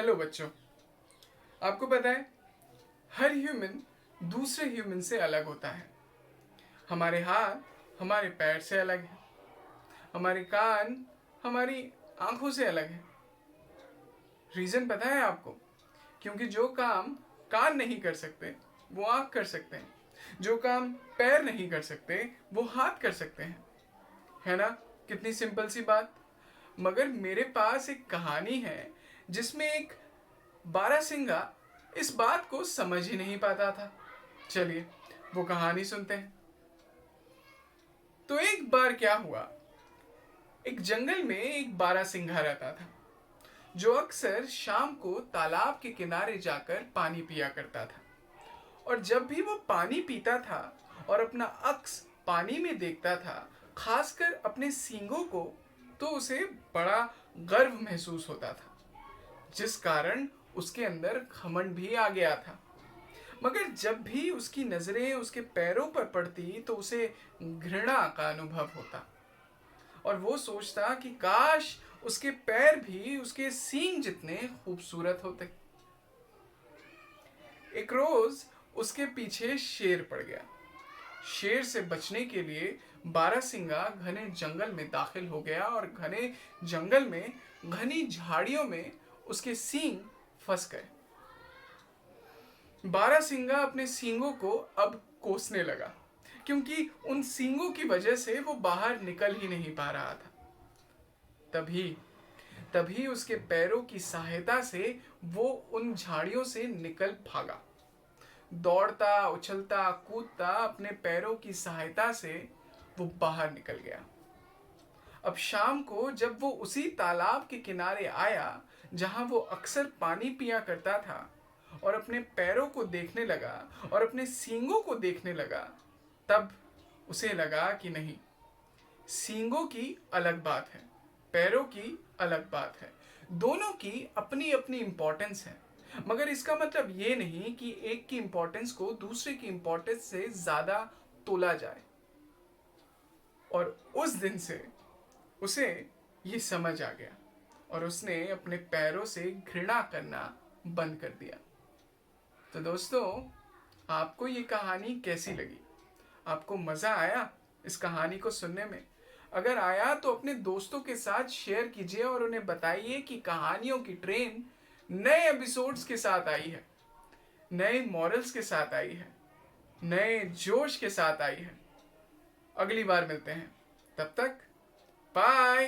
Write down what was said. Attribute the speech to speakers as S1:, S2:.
S1: Hello बच्चों, आपको पता है हर ह्यूमन दूसरे ह्यूमन से अलग होता है। हमारे हाथ हमारे पैर से अलग है, हमारे कान हमारी आंखों से अलग है। रीज़न पता है आपको? क्योंकि जो काम कान नहीं कर सकते वो आंख कर सकते हैं, जो काम पैर नहीं कर सकते वो हाथ कर सकते हैं। है ना? कितनी सिंपल सी बात। मगर मेरे पास एक कहानी है जिसमें एक बारहसिंगा इस बात को समझ ही नहीं पाता था। चलिए वो कहानी सुनते हैं। तो एक बार क्या हुआ, एक जंगल में एक बारहसिंगा रहता था जो अक्सर शाम को तालाब के किनारे जाकर पानी पिया करता था। और जब भी वो पानी पीता था और अपना अक्स पानी में देखता था, खासकर अपने सींगों को, तो उसे बड़ा गर्व महसूस होता था, जिस कारण उसके अंदर घमंड भी आ गया था। मगर जब भी उसकी नजरें उसके पैरों पर पड़ती तो उसे घृणा का अनुभव होता और वो सोचता कि काश उसके पैर भी उसके सींग जितने खूबसूरत होते। एक रोज उसके पीछे शेर पड़ गया। शेर से बचने के लिए बारहसिंगा घने जंगल में दाखिल हो गया और घने जंगल में घनी झाड़ियों में उसके सींग फंस गए। बारहसिंगा अपने सींगों को अब कोसने लगा, क्योंकि उन सींगों की वजह से वो बाहर निकल ही नहीं पा रहा था। तभी तभी उसके पैरों की सहायता से वो उन झाड़ियों से निकल भागा। दौड़ता उछलता कूदता अपने पैरों की सहायता से वो बाहर निकल गया। अब शाम को जब वो उसी तालाब के किनारे आया जहां वो अक्सर पानी पिया करता था और अपने पैरों को देखने लगा और अपने सींगों को देखने लगा, तब उसे लगा कि नहीं, सींगों की अलग बात है, पैरों की अलग बात है, दोनों की अपनी अपनी इंपॉर्टेंस है। मगर इसका मतलब ये नहीं कि एक की इंपॉर्टेंस को दूसरे की इंपॉर्टेंस से ज्यादा तोला जाए। और उस दिन से उसे ये समझ आ गया और उसने अपने पैरों से घृणा करना बंद कर दिया। तो दोस्तों, आपको ये कहानी कैसी लगी? आपको मज़ा आया इस कहानी को सुनने में? अगर आया तो अपने दोस्तों के साथ शेयर कीजिए और उन्हें बताइए कि कहानियों की ट्रेन नए एपिसोड्स के साथ आई है, नए मॉरल्स के साथ आई है, नए जोश के साथ आई है। अगली बार मिलते हैं, तब तक बाय।